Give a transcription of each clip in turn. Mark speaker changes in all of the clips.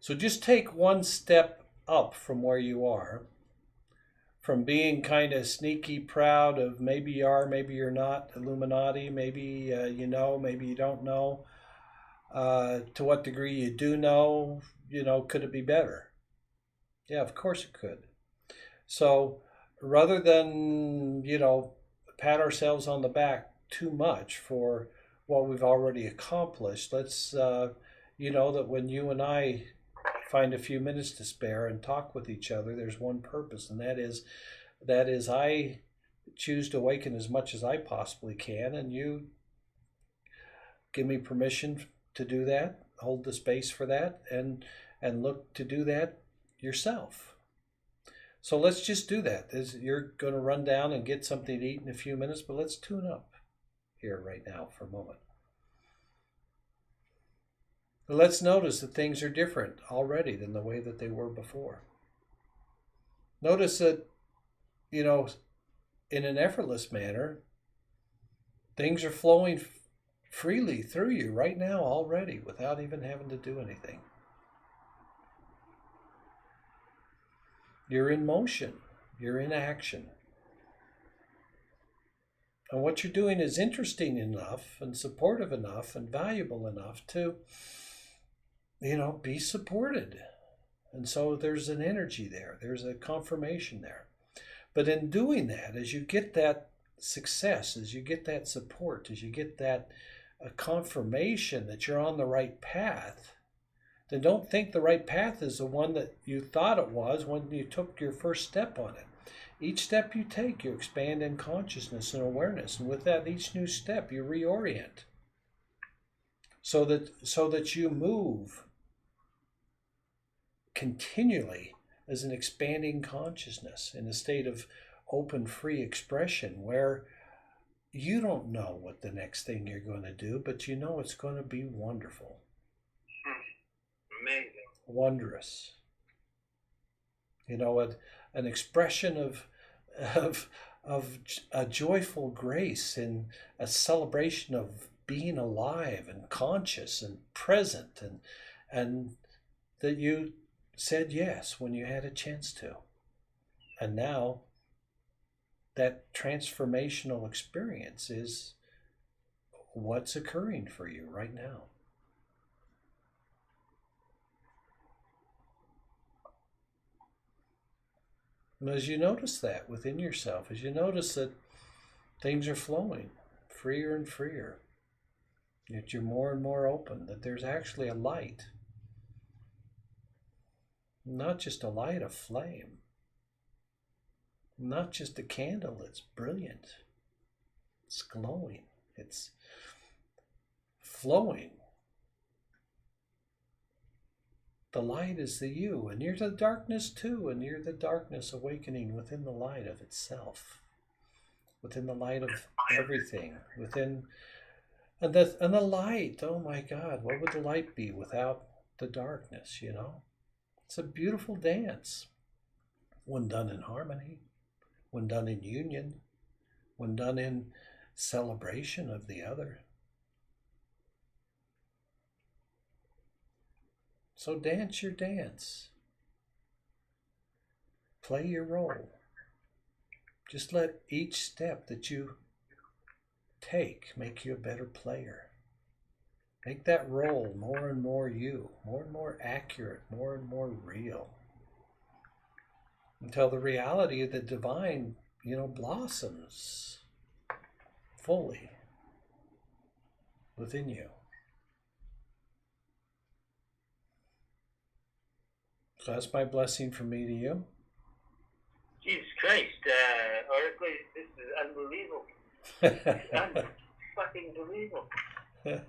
Speaker 1: So just take one step up from where you are, from being kind of sneaky proud of maybe you are, maybe you're not Illuminati, maybe you know, maybe you don't know, to what degree you do know, could it be better? Yeah, of course it could. So rather than, pat ourselves on the back too much for what we've already accomplished, let's, that when you and I find a few minutes to spare and talk with each other, there's one purpose, and that is I choose to awaken as much as I possibly can, and you give me permission to do that, hold the space for that, and look to do that yourself. So let's just do that. You're going to run down and get something to eat in a few minutes, but let's tune up here right now for a moment. Let's notice that things are different already than the way that they were before. Notice that, in an effortless manner, things are flowing freely through you right now already without even having to do anything. You're in motion. You're in action. And what you're doing is interesting enough and supportive enough and valuable enough to, be supported. And so there's an energy there. There's a confirmation there. But in doing that, as you get that success, as you get that support, as you get that confirmation that you're on the right path, then don't think the right path is the one that you thought it was when you took your first step on it. Each step you take, you expand in consciousness and awareness. And with that, each new step, you reorient so that you move continually as an expanding consciousness in a state of open, free expression where you don't know what the next thing you're going to do, but you know it's going to be wonderful.
Speaker 2: Amazing.
Speaker 1: Wondrous. An expression of a joyful grace and a celebration of being alive and conscious and present, and that you said yes when you had a chance to. And now that transformational experience is what's occurring for you right now. And as you notice that within yourself, as you notice that things are flowing freer and freer, that you're more and more open, that there's actually a light, not just a light, a flame, not just a candle that's brilliant, it's glowing, it's flowing. The light is the you, and you're the darkness too, and you're the darkness awakening within the light of itself, within the light of everything, within and the light. Oh my God, what would the light be without the darkness? It's a beautiful dance when done in harmony, when done in union, when done in celebration of the other. So dance your dance. Play your role. Just let each step that you take make you a better player. Make that role more and more you, more and more accurate, more and more real. Until the reality of the divine, blossoms fully within you. So that's my blessing from me to you.
Speaker 2: Jesus Christ, Oracle, this is unbelievable. Fucking believable. This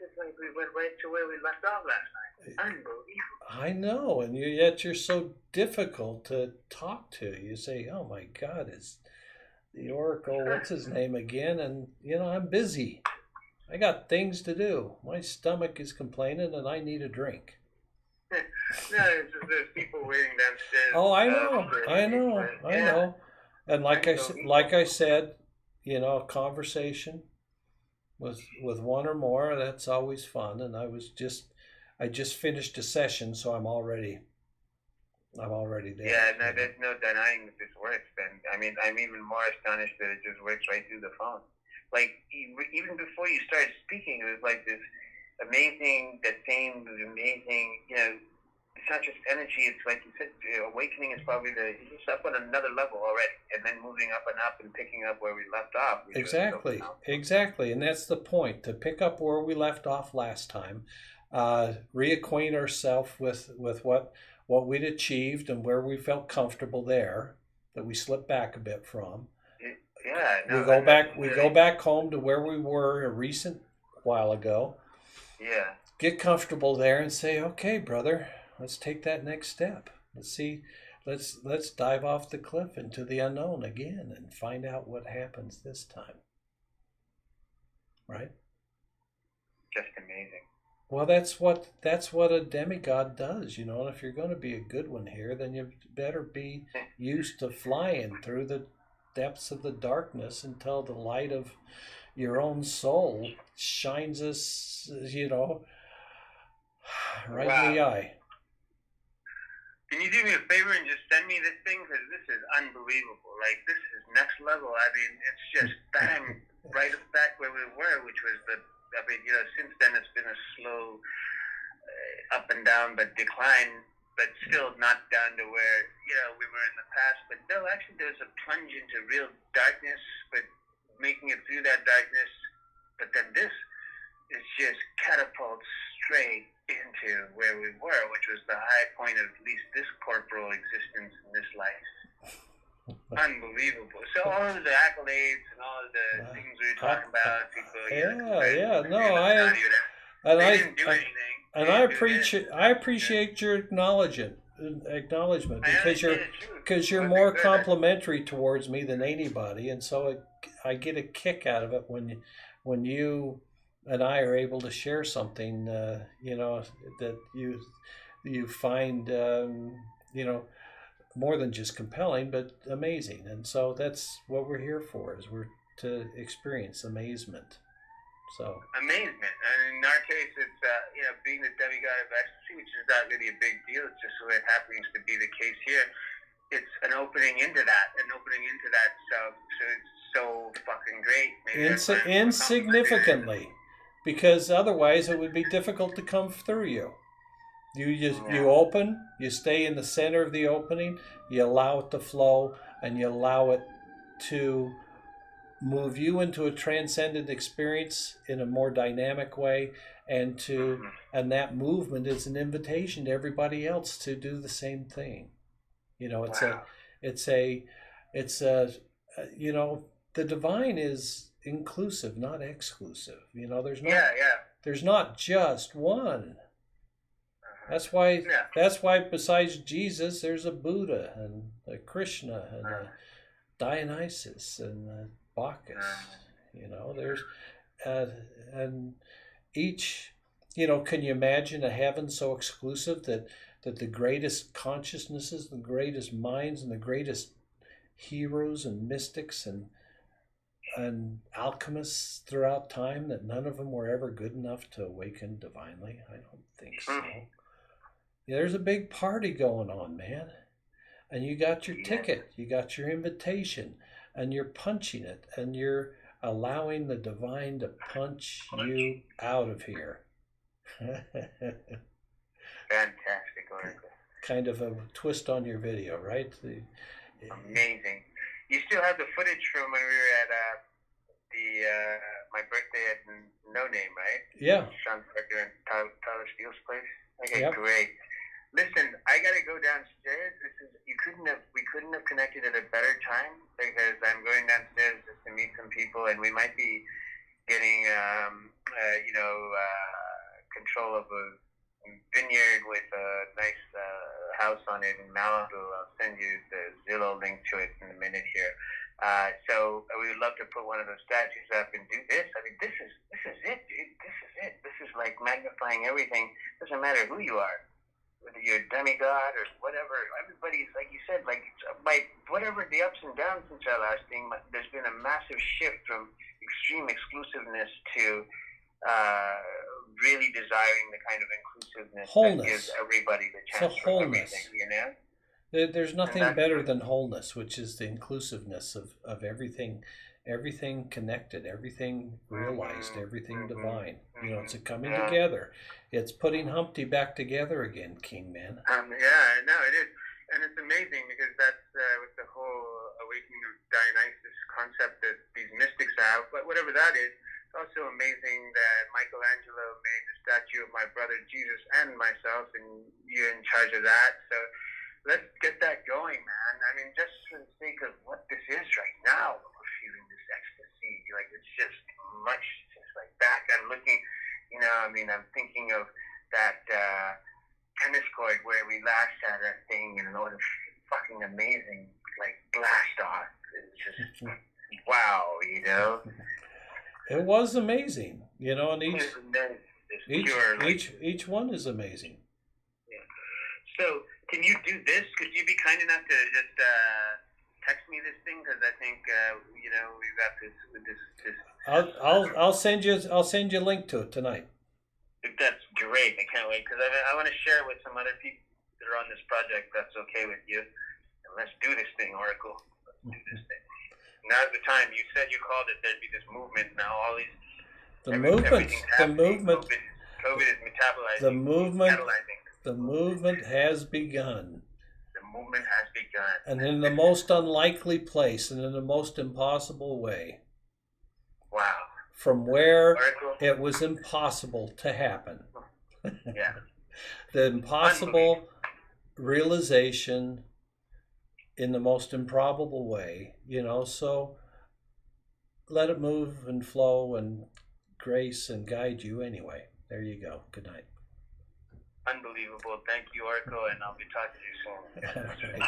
Speaker 2: is like we went right to where we left off last night. Unbelievable.
Speaker 1: I know, and yet you're so difficult to talk to. You say, "Oh my God, it's the Oracle. What's his name again?" And I'm busy. I got things to do. My stomach is complaining, and I need a drink.
Speaker 2: No, there's people waiting downstairs.
Speaker 1: Oh, I know. And like I said, a conversation with one or more, that's always fun. And I just finished a session, so I'm already there.
Speaker 2: Yeah, no, there's no denying that this works. And I mean, I'm even more astonished that it just works right through the phone. Like even before you started speaking, it was like this amazing. That same amazing, it's not just energy. It's like you said, awakening is probably it's just up on another level already, and then moving up and up and picking up where we left off.
Speaker 1: Exactly, exactly, and that's the point, to pick up where we left off last time, reacquaint ourselves with what we'd achieved and where we felt comfortable there, that we slipped back a bit from.
Speaker 2: Yeah, no,
Speaker 1: we go back home to where we were a recent while ago.
Speaker 2: Yeah.
Speaker 1: Get comfortable there and say, okay, brother, let's take that next step. Let's dive off the cliff into the unknown again and find out what happens this time. Right?
Speaker 2: Just amazing.
Speaker 1: Well, that's what a demigod does, and if you're going to be a good one here, then you better be used to flying through the depths of the darkness until the light of your own soul shines us, right in the eye.
Speaker 2: Can you do me a favor and just send me this thing? Because this is unbelievable. Like, this is next level. I mean, it's just bang, right back where we were, which was since then it's been a slow up and down, but decline, but still not down to where, we were in the past. But no, actually there was a plunge into real darkness, but making it through that darkness. But then this is just catapults straight into where we were, which was the high point of at least this corporal existence in this life. Unbelievable. So all of the accolades and all of the things we were talking about, people, they didn't do anything.
Speaker 1: And I appreciate your acknowledgement because you're more complimentary towards me than anybody, and so I get a kick out of it when you and I are able to share something, that you find, more than just compelling, but amazing. And so that's what we're here for, is we're to experience amazement. So
Speaker 2: amazement, and in our case, it's being the demigod of ecstasy, which is not really a big deal. It's just so it happens to be the case here. It's an opening into that, So it's so fucking great.
Speaker 1: Insignificantly, because otherwise it would be difficult to come through you. You open, you stay in the center of the opening, you allow it to flow, and you allow it to move you into a transcendent experience in a more dynamic way, and that movement is an invitation to everybody else to do the same thing. The divine is inclusive, not exclusive. There's not just one. That's why besides Jesus, there's a Buddha and a Krishna and a Dionysus and a Bacchus. There's and each. Can you imagine a heaven so exclusive that the greatest consciousnesses, the greatest minds, and the greatest heroes and mystics and alchemists throughout time, that none of them were ever good enough to awaken divinely? I don't think so. There's a big party going on, man. And you got your ticket, you got your invitation, and you're punching it, and you're allowing the divine to punch you out of here.
Speaker 2: Fantastic, Oracle.
Speaker 1: Kind of a twist on your video, right?
Speaker 2: Amazing. You still have the footage from when we were at my birthday at No Name, right?
Speaker 1: Yeah.
Speaker 2: Sean Parker and Tyler Steele's place. Okay,
Speaker 1: yep.
Speaker 2: Great. Listen, I gotta go downstairs. We couldn't have connected at a better time, because I'm going downstairs just to meet some people, and we might be getting control of a vineyard with a nice house on it in Malibu. I'll send you the Zillow link to it in a minute here. So we would love to put one of those statues up and do this. I mean, this is it, dude. This is it. This is like magnifying everything. Doesn't matter who you are, whether you're a demigod or whatever. Everybody's, like you said, whatever the ups and downs since our last thing, there's been a massive shift from extreme exclusiveness to really desiring the kind of inclusiveness
Speaker 1: Wholeness.
Speaker 2: that gives everybody the
Speaker 1: It's a
Speaker 2: chance for
Speaker 1: wholeness.
Speaker 2: everything, you know?
Speaker 1: There's nothing better than wholeness, which is the inclusiveness of everything, everything connected, everything realized, everything divine. You know, it's a coming together. It's putting Humpty back together again, King Man.
Speaker 2: Yeah, no, it is. And it's amazing because that's with the whole awakening of Dionysus concept that these mystics have. But whatever that is, it's also amazing that Michelangelo made the statue of my brother Jesus and myself, and you're in charge of that. So let's get that going, man. I mean, just for the sake of what this is right now, we're feeling this ecstasy. Like, it's just much just like that. I'm looking, you know, I mean, I'm thinking of that tennis court where we last had that thing, and it was fucking amazing, like, blast off. It's just, wow, you know?
Speaker 1: It was amazing, you know, and each one is amazing.
Speaker 2: Yeah. So, can you do this? Could you be kind enough to just text me this thing? Because I think you know, we've got this.
Speaker 1: I'll send you a link to it tonight.
Speaker 2: That's great. I can't wait because I want to share it with some other people that are on this project. That's okay with you? And let's do this thing, Oracle. Let's do this thing. Now's the time. You said you called it. There'd be this movement now. All these.
Speaker 1: COVID
Speaker 2: is metabolizing.
Speaker 1: The movement has begun.
Speaker 2: The movement has begun.
Speaker 1: And in the most unlikely place and in the most impossible way.
Speaker 2: Wow.
Speaker 1: From where it was impossible to happen.
Speaker 2: Yeah.
Speaker 1: The impossible realization in the most improbable way, you know, so let it move and flow and grace and guide you anyway. There you go. Good night.
Speaker 2: Unbelievable. Thank you, Oracle, and I'll be talking to you soon.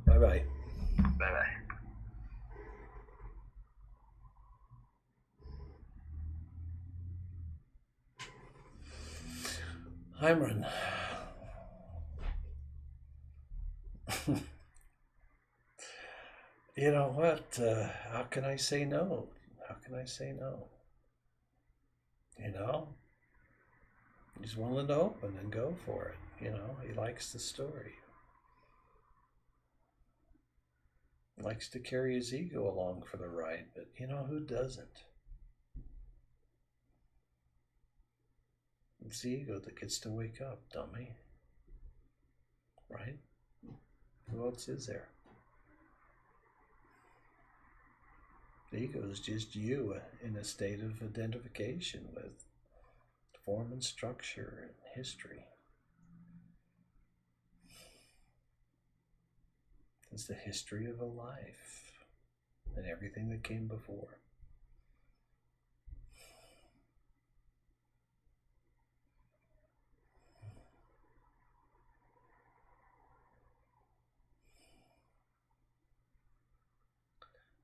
Speaker 1: Bye-bye.
Speaker 2: Bye-bye.
Speaker 1: Imran. You know what? How can I say no? How can I say no? You know? He's willing to open and go for it. You know, he likes the story. He likes to carry his ego along for the ride, but you know, who doesn't? It's the ego that gets to wake up, dummy. Right? Who else is there? The ego is just you in a state of identification with form and structure and history. It's the history of a life and everything that came before.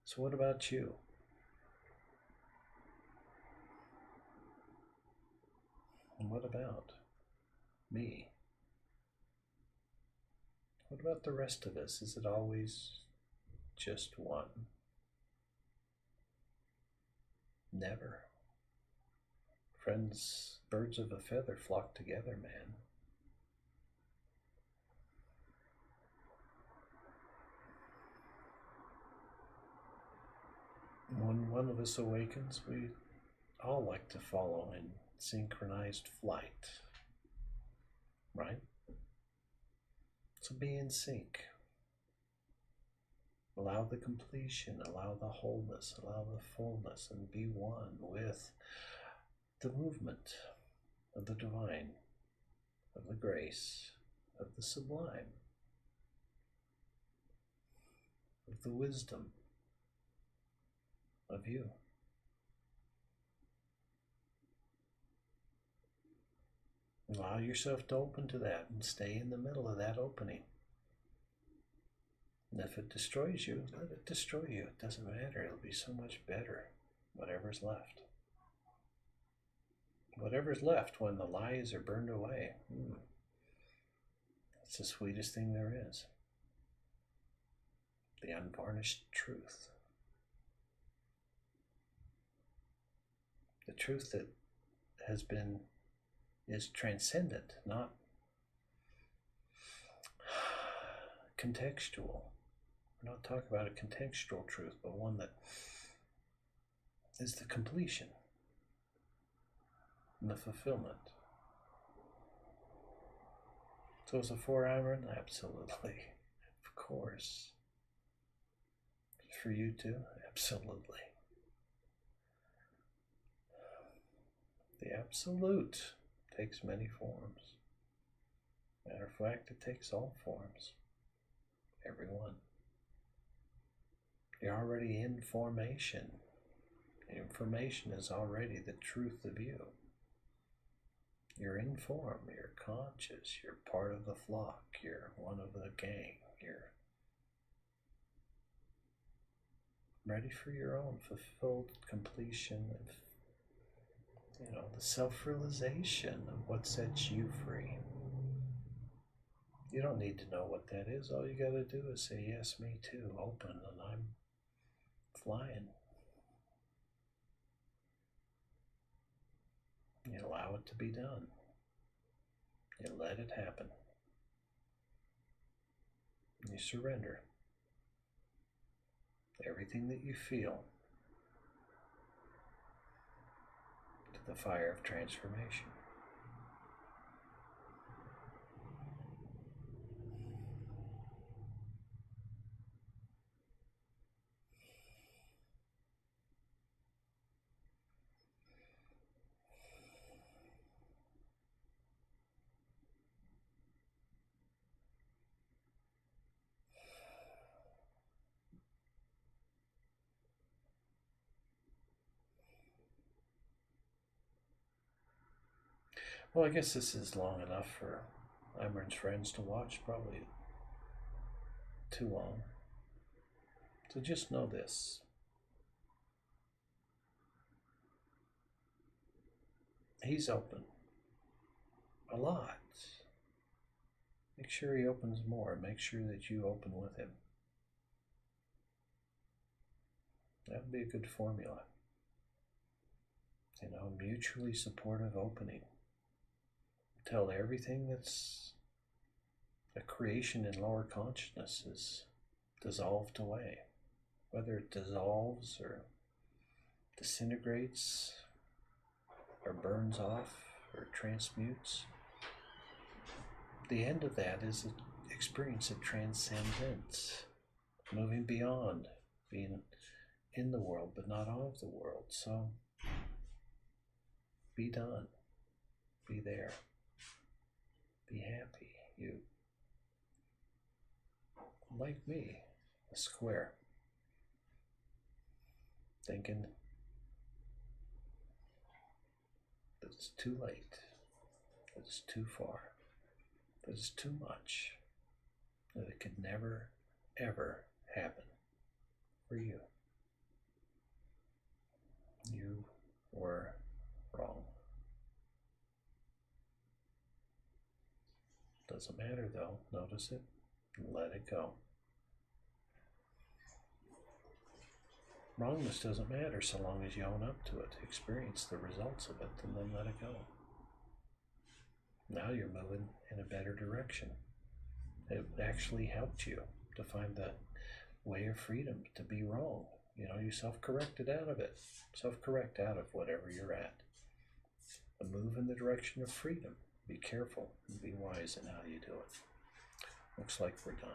Speaker 1: So what about you? And what about me? What about the rest of us? Is it always just one? Never. Friends, birds of a feather flock together, man. When one of us awakens, we all like to follow in synchronized flight, right? So be in sync. Allow the completion, allow the wholeness, allow the fullness, and be one with the movement of the divine, of the grace, of the sublime, of the wisdom of you. Allow yourself to open to that and stay in the middle of that opening. And if it destroys you, let it destroy you. It doesn't matter. It'll be so much better, whatever's left. Whatever's left when the lies are burned away. It's the sweetest thing there is. The unvarnished truth. The truth that is transcendent, not contextual. We're not talking about a contextual truth, but one that is the completion and the fulfillment. So is a 4 Imran? Absolutely. Of course. For you too? Absolutely. The absolute takes many forms. Matter of fact, it takes all forms. Every one. You're already in formation. Information is already the truth of you. You're in form, you're conscious, you're part of the flock, you're one of the gang, you're ready for your own fulfilled completion of, the self-realization of what sets you free. You don't need to know what that is. All you got to do is say, yes, me too, open, and I'm flying. You allow it to be done. You let it happen. You surrender everything that you feel to the fire of transformation. Well, I guess this is long enough for Imran's friends to watch, probably too long. So just know this. He's open. A lot. Make sure he opens more. Make sure that you open with him. That would be a good formula. Mutually supportive opening. Till everything that's a creation in lower consciousness is dissolved away. Whether it dissolves or disintegrates or burns off or transmutes, the end of that is an experience of transcendence, moving beyond, being in the world but not of the world. So be done, be there, be happy. You, like me, a square, thinking that it's too late, that it's too far, that it's too much, that it could never, ever happen for you. You were wrong. Doesn't matter though. Notice it and let it go. Wrongness doesn't matter so long as you own up to it, experience the results of it, and then let it go. Now you're moving in a better direction. It actually helped you to find the way of freedom, to be wrong. You self-corrected out of it. Self-correct out of whatever you're at. And move in the direction of freedom. Be careful and be wise in how you do it. Looks like we're done.